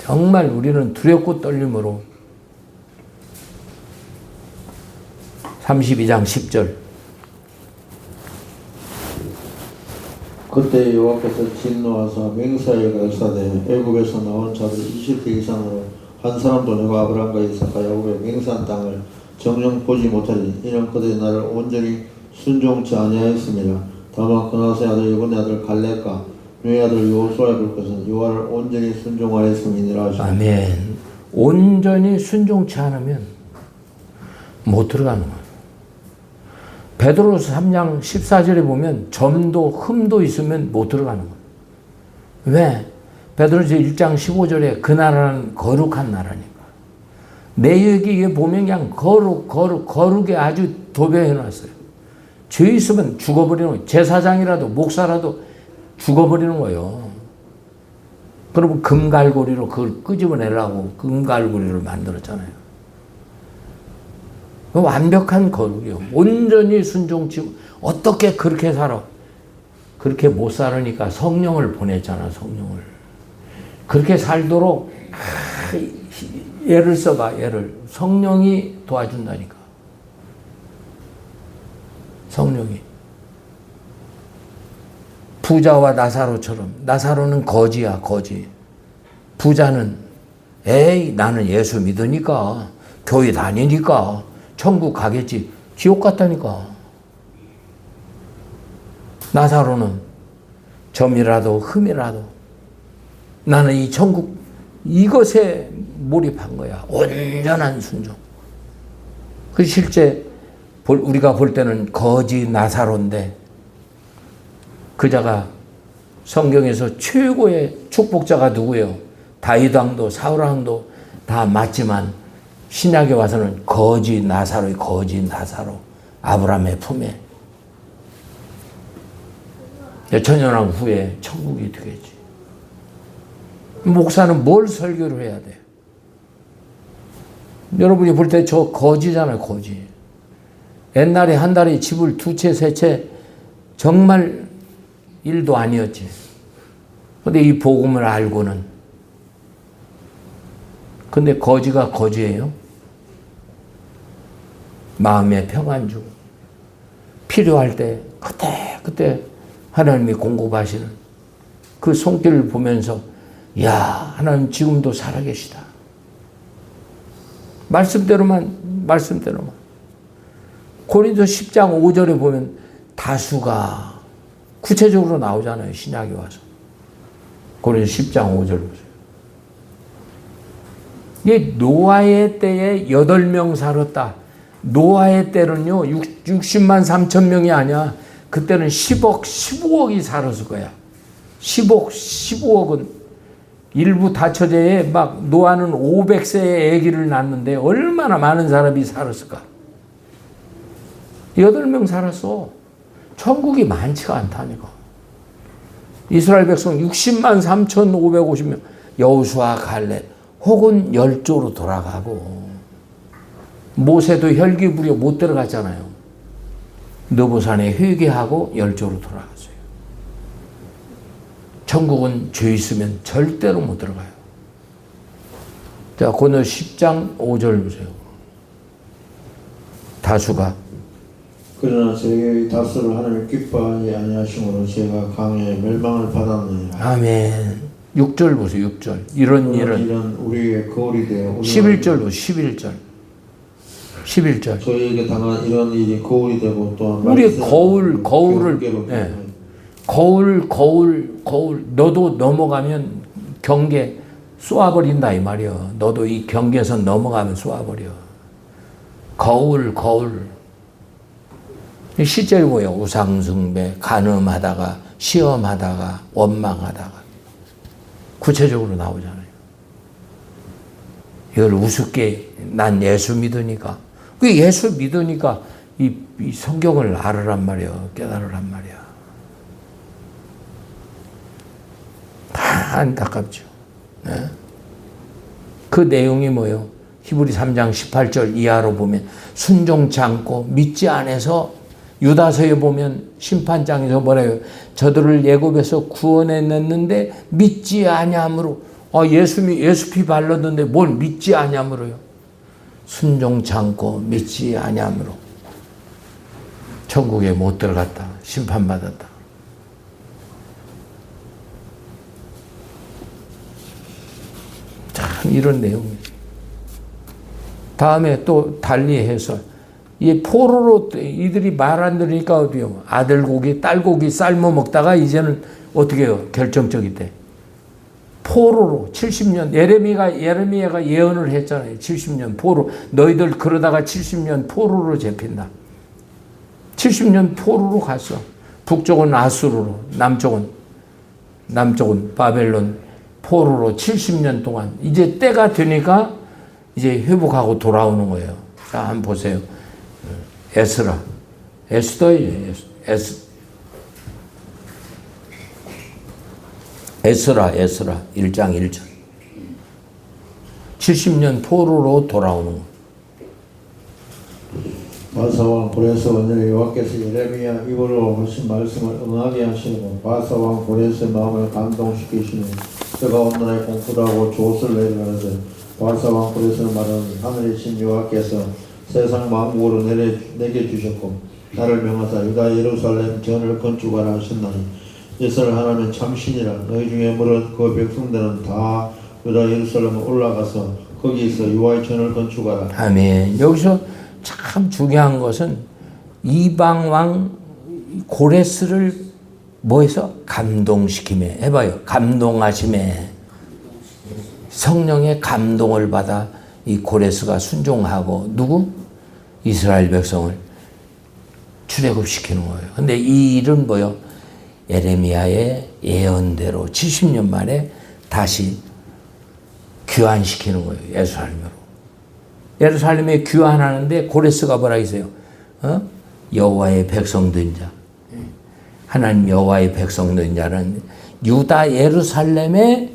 [SPEAKER 1] 정말 우리는 두렵고 떨림으로 32장 10절.
[SPEAKER 2] 그때 여호와께서 진노하사 맹사에 갈사되 애굽에서 나온 자들 20대 이상으로 한 사람도 내가 아브라함과 이삭과 야곱의 맹세한 땅을 정녕 보지 못하리니 이는 그들이 나를 온전히 순종치 아니하였음이라. 다만 그나스의 아들 예분의 아들 갈렙과 뇌의 아들 여호수아의 볼 것은 여호와를 온전히 순종하였음이니라 하시고.
[SPEAKER 1] 아멘. 온전히 순종치 않으면 못 들어가는 거예요. 베드로서 3장 14절에 보면 점도 흠도 있으면 못 들어가는 거예요. 왜? 베드로서 1장 15절에 그 나라는 거룩한 나라니까. 내 얘기에 보면 그냥 거룩에 아주 도배해 놨어요. 죄 있으면 죽어버리는 거예요. 제사장이라도 목사라도 죽어버리는 거예요. 그러면 금갈고리로 그걸 끄집어내려고 금갈고리를 만들었잖아요. 완벽한 거룩이요. 온전히 순종치. 어떻게 그렇게 살아? 그렇게 못 살으니까 성령을 보냈잖아, 성령을. 그렇게 살도록 예를 써봐, 예를. 성령이 도와준다니까. 성령이. 부자와 나사로처럼. 나사로는 거지야, 거지. 부자는 에이 나는 예수 믿으니까 교회 다니니까 천국 가겠지. 지옥 갔다니까. 나사로는 점이라도 흠이라도 나는 이 천국 이것에 몰입한 거야. 온전한 순종. 그 실제 우리가 볼 때는 거지 나사로인데 그 자가 성경에서 최고의 축복자가 누구예요? 다윗 왕도 사울 왕도 다 맞지만 신약에 와서는 거지 나사로 아브라함의 품에 천년왕 후에 천국이 되겠지. 목사는 뭘 설교를 해야 돼? 여러분이 볼 때 저 거지잖아요, 거지. 옛날에 한 달에 집을 2채, 3채 정말 일도 아니었지. 근데 이 복음을 알고는 근데 거지가 거지예요. 마음에 평안 주고 필요할 때 그때 하나님이 공급하시는 그 손길을 보면서 야 하나님 지금도 살아계시다. 말씀대로만 고린도 10장 5절에 보면 다수가 구체적으로 나오잖아요. 신약에 와서 고린도 10장 5절 보세요. 이게 노아의 때에 8명 살았다. 노아의 때는요 60만 3천 명이 아니야. 그때는 10억 15억이 살았을 거야. 15억은 일부 다처제에 막 노아는 500세의 아기를 낳는데 얼마나 많은 사람이 살았을까. 8명 살았어. 천국이 많지가 않다니까. 이스라엘 백성 60만 3,550명 여호수아 갈렙 혹은 열조로 돌아가고 모세도 혈기 부려 못 들어갔잖아요. 느보산에 회개하고 열조로 돌아갔어요. 천국은 죄 있으면 절대로 못 들어가요. 자, 고린도 10장 5절 보세요. 다수가
[SPEAKER 2] 그러나 저희의 다수를 하나님 기뻐하지 아니하심으로 제가 강에 멸망을 받았느니라.
[SPEAKER 1] 아멘. 6절 보세요. 6절. 이런
[SPEAKER 2] 우리의 거울이 되어
[SPEAKER 1] 11절 보세요. 11절.
[SPEAKER 2] 저희에게 당한 이런 일이 거울이 되고 또한
[SPEAKER 1] 우리 거울을 예. 거울 너도 넘어가면 경계 쏘아버린다 이 말이야. 너도 이 경계선 넘어가면 쏘아버려. 거울 실제로 뭐예요? 우상숭배, 간음하다가, 시험하다가, 원망하다가. 구체적으로 나오잖아요. 이걸 우습게 난 예수 믿으니까. 그 예수 믿으니까 이 성경을 알으란 말이야. 깨달으란 말이야. 다 안타깝죠. 네? 그 내용이 뭐예요? 히브리 3장 18절 이하로 보면 순종치 않고 믿지 않아서 유다서에 보면 심판장에서 뭐래요? 저들을 애굽에서 구원해 냈는데 믿지 아니함으로 예수 피 발랐는데 뭘 믿지 아니함으로요? 순종치 않고 믿지 아니함으로 천국에 못 들어갔다. 심판받았다. 참 이런 내용이지. 다음에 또 달리 해서 이 포로로 이들이 말 안 들으니까 어디요? 아들 고기, 딸 고기 삶아 먹다가 이제는 어떻게 해요? 결정적이 돼. 포로로 70년 예레미야가 예언을 했잖아요. 70년 포로 너희들 그러다가 70년 포로로 잡힌다. 70년 포로로 갔어. 북쪽은 아수르로, 남쪽은 바벨론 포로로 70년 동안 이제 때가 되니까 이제 회복하고 돌아오는 거예요. 자, 한번 보세요. 에스더예요. 에스라 1장 1절. 70년 포로로 돌아오는 거.
[SPEAKER 2] 바사왕 고레스 원년에 여호와께서 예레미야 입으로 하신 말씀을 응하게 하시고 바사왕 고레스의 마음을 감동시키시니 그가 온난에 공포하고 조을 내리는데 바사왕 고레스는 말하는 하늘의 신 여호와께서 세상 만국으로 내게 주셨고 나를 명하사 유다 예루살렘 전을 건축하라 하셨나니 이스라엘 하나님은 참신이라. 너희 중에 물은 그 백성들은 다 유다 예루살렘에 올라가서 거기서 여호와의 전을 건축하라.
[SPEAKER 1] 아멘. 여기서 참 중요한 것은 이방 왕 고레스를 뭐해서 감동시킴에 해봐요. 감동하심에 성령의 감동을 받아 이 고레스가 순종하고 누구? 이스라엘 백성을 출애굽시키는 거예요. 근데 이 일은 뭐요? 예레미야의 예언대로 70년 만에 다시 귀환시키는 거예요. 예루살렘으로. 예루살렘에 귀환하는데 고레스가 뭐라 했어요? 여호와의 백성 된 자. 하나님 여호와의 백성 된 자는 유다 예루살렘에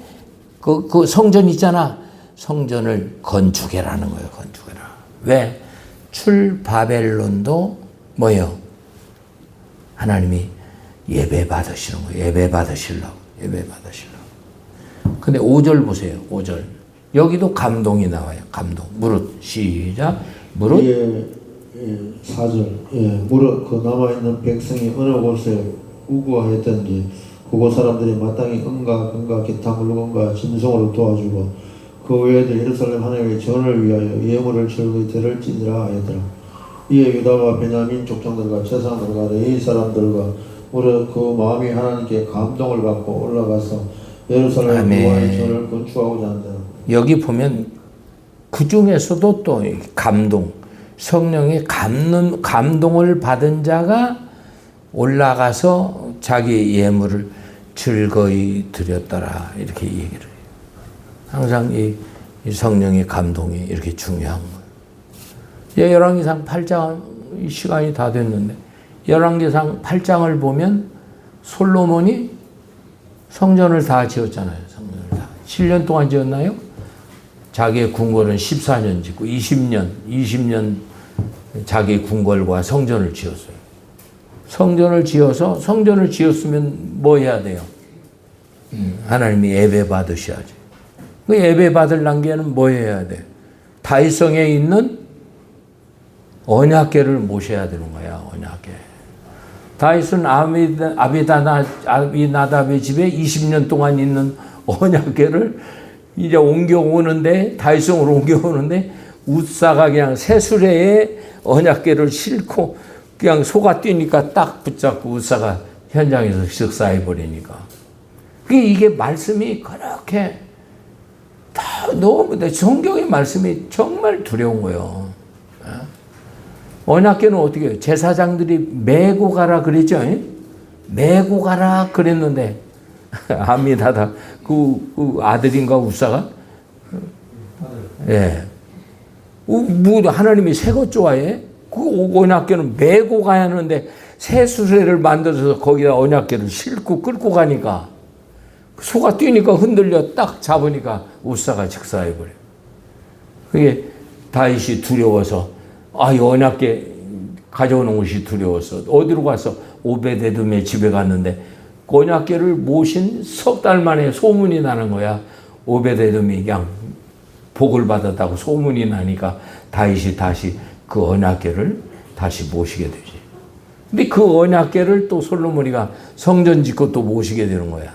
[SPEAKER 1] 그 성전 있잖아. 성전을 건축해라는 거예요. 건축해라. 왜? 출 바벨론도 뭐예요? 하나님이 예배 받으시는 거예요. 예배 받으시려고. 근데 5절 보세요. 5절. 여기도 감동이 나와요. 감동. 무릇. 시작. 무릇.
[SPEAKER 2] 4절. 무릇 그 남아있는 백성이 어느 곳에 우구하였던지 그곳 사람들이 마땅히 은과 기타 물건과 진성으로 도와주고 그 외에도 예루살렘 하나님의 전을 위하여 예물을 즐거이 드릴지니라 하였더라. 이에 유다와 베냐민 족장들과 제사장들과 레위 사람들과 무릇 그 마음이 하나님께 감동을 받고 올라가서 예루살렘 여호와의 전을 건축하고자 한다. 여기 보면
[SPEAKER 1] 그 중에서도 또 감동, 성령의 감동을 받은 자가 올라가서 자기 예물을 즐거이 드렸더라. 이렇게 얘기를 해요. 항상 이 성령의 감동이 이렇게 중요한 거예요. 열왕기상 8장 시간이 다 됐는데 열왕기상 8장을 보면 솔로몬이 성전을 다 지었잖아요. 성전을 다. 7년 동안 지었나요? 자기의 궁궐은 14년 짓고 20년 자기 궁궐과 성전을 지었어요. 성전을 지었으면 뭐 해야 돼요? 하나님이 예배 받으셔야지. 그 예배 받을 단계는 뭐 해야 돼? 다윗성에 있는 언약궤를 모셔야 되는 거야. 언약궤. 다윗은 아비나답의 집에 20년 동안 있는 언약궤를 이제 다윗성으로 옮겨오는데 웃사가 그냥 새수레에 언약궤를 싣고 그냥 소가 뛰니까 딱 붙잡고 웃사가 현장에서 즉사해버리니까. 이게 말씀이 그렇게 너무 성경의 말씀이 정말 두려운 거예요. 언약궤는 어떻게 해요? 제사장들이 메고 가라 그랬죠? 메고 가라 그랬는데 아미다다 그 아들인가 우사가 예. 뭐 하나님이 새 것 좋아해? 그 언약궤는 메고 가야 하는데 새 수레를 만들어서 거기다 언약궤를 싣고 끌고 가니까 소가 뛰니까 흔들려 딱 잡으니까 우사가 직사해버려. 그게 다윗이 두려워서 이 언약궤 가져오는 것이 두려워서 어디로 가서 오베데돔의 집에 갔는데 언약궤를 모신 석 달 만에 소문이 나는 거야. 오베데돔이 그냥 복을 받았다고 소문이 나니까 다윗이 다시 그 언약궤를 다시 모시게 되지. 근데 그 언약궤를 또 솔로몬이가 성전 짓고 또 모시게 되는 거야.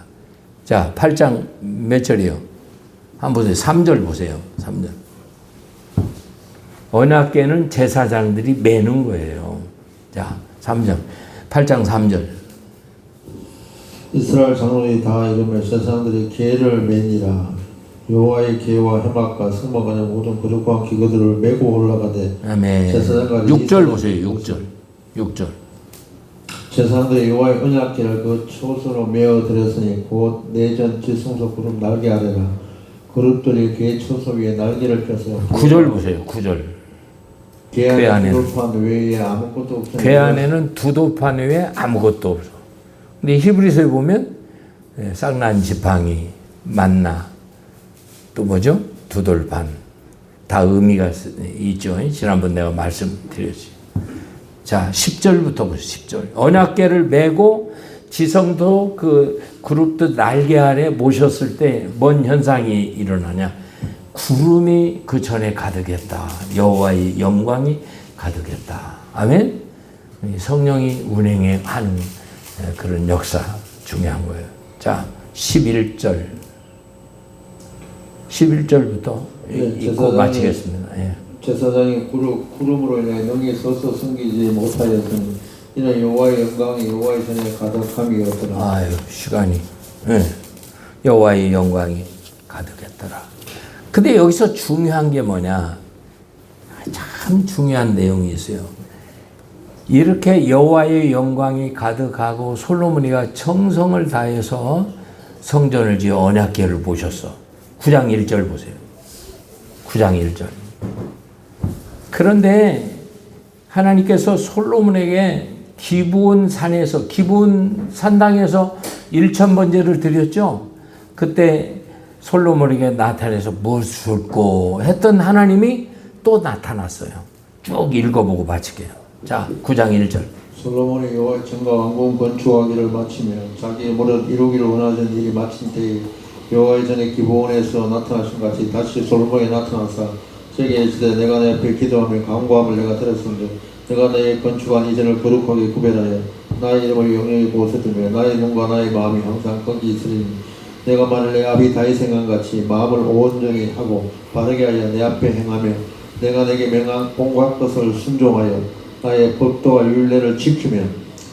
[SPEAKER 1] 자, 8장 몇 절이요? 한번 보세요. 3절 보세요. 3절. 언약궤는 제사장들이 매는 거예요. 자, 3절. 8장 3절.
[SPEAKER 2] 이스라엘 장로들이 다 이르며 제사장들이 궤를 매니라. 여호와의 궤와 해막과 성막과 모든 거룩한 기구들을 메고 올라가되
[SPEAKER 1] 아멘. 6절 보세요. 6절. 제사장들이
[SPEAKER 2] 여호와의 언약궤를 그 초소로 메어 드렸으니 곧 내전 지성소 그룹 날개 아래라. 그룹들이 궤 초소 위에 날개를 펴서
[SPEAKER 1] 9절 보세요. 9절.
[SPEAKER 2] 궤 안에는 두도판 외에 아무것도 없어.
[SPEAKER 1] 궤 안에는 두도판 외에 아무것도 없어. 근데 히브리서에 보면 쌍난 지팡이, 만나, 또 뭐죠? 두돌판. 다 의미가 있죠. 지난번 내가 말씀드렸지. 자, 10절부터 보세요. 10절. 언약궤를 메고 지성도 그 그룹들 날개 아래 모셨을 때 뭔 현상이 일어나냐? 구름이 그 전에 가득했다. 여호와의 영광이 가득했다. 아멘? 성령이 운행해 하는 그런 역사 중요한 거예요. 자, 11절부터 읽고 마치겠습니다. 예.
[SPEAKER 2] 제사장이 구름으로 인해 능히 서서 숨기지 못하였으니 이는 여호와의 영광이 여호와의 전에 가득함이었더라.
[SPEAKER 1] 아유, 시간이. 예. 여호와의 영광이 가득했더라. 근데 여기서 중요한 게 뭐냐? 참 중요한 내용이 있어요. 이렇게 여호와의 영광이 가득하고 솔로몬이가 정성을 다해서 성전을 지어 언약궤를 모셨어. 9장 1절 보세요. 9장 1절. 그런데 하나님께서 솔로몬에게 기브온 산에서, 기브온 산당에서 1,000번제를 드렸죠. 그때 솔로몬에게 나타나서 무엇을 줄고 했던 하나님이 또 나타났어요. 쭉 읽어보고 마칠게요. 자, 9장 1절.
[SPEAKER 2] 솔로몬이 여호와의 전과 왕궁 건축하기를 마치며 자기의 무릇 이루기를 원하던 일이 마친 때에 여호와의 전에 기브온에서 나타나신 같이 다시 솔로몬에 나타나사 저에게 이르시되 내가 내 앞에 기도하며 간구함을 내가 들었은데 내가 내 건축한 이전을 거룩하게 구별하여 나의 이름을 영영히 곳에 두며 나의 눈과 나의 마음이 항상 거기 있으리니 내가 만일 내 아비 다윗 행한 같이 마음을 온전히 하고 바르게 하여 내 앞에 행하며 내가 내게 명한 온갖 것을 순종하여 나의 법도와 율례를 지키면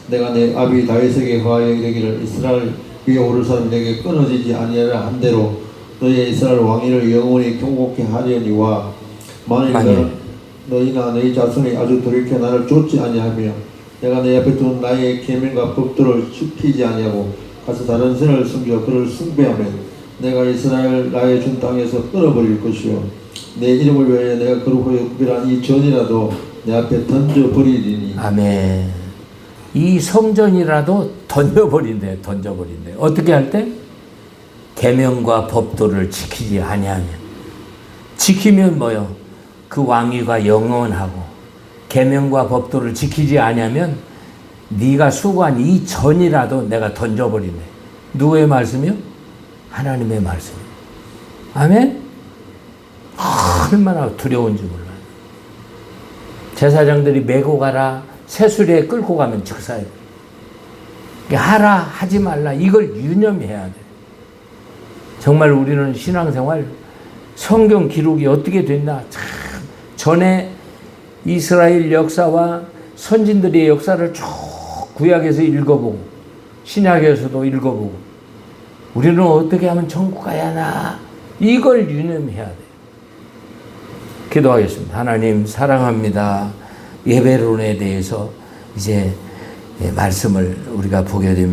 [SPEAKER 2] 내가 내 아비 다윗에게 화하여 이르기를 이스라엘 위에 오를 사람이 내게 끊어지지 아니하라 한 대로 너희의 이스라엘 왕위를 영원히 경고케 하려니와 만일 너희나 너희 자손이 아주 돌이켜 나를 쫓지 아니하며 내가 내 앞에 둔 나의 계명과 법도를 지키지 아니하고 가서 다른 신을 숨겨 그를 숭배하면 내가 이스라엘 나의 준 땅에서 끊어버릴 것이요 내 이름을 위하여 내가 거룩하게 구별한 이 전이라도 내 앞에 던져버리리니.
[SPEAKER 1] 아멘. 이 성전이라도 던져버린대. 어떻게 할 때? 계명과 법도를 지키지 아니하면. 지키면 뭐요? 그 왕위가 영원하고 계명과 법도를 지키지 아니하면 네가 수고한 이 전이라도 내가 던져버린대. 누구의 말씀이요? 하나님의 말씀이요. 아멘? 얼마나 두려운지 몰라요. 제사장들이 메고 가라, 새수레에 끌고 가면 즉사예요. 하라, 하지 말라, 이걸 유념해야 돼. 정말 우리는 신앙생활, 성경 기록이 어떻게 됐나, 참, 전에 이스라엘 역사와 선진들의 역사를 쭉 구약에서 읽어보고, 신약에서도 읽어보고, 우리는 어떻게 하면 천국 가야 하나, 이걸 유념해야 돼. 기도하겠습니다. 하나님 사랑합니다. 예배론에 대해서 이제 말씀을 우리가 보게 됩니다.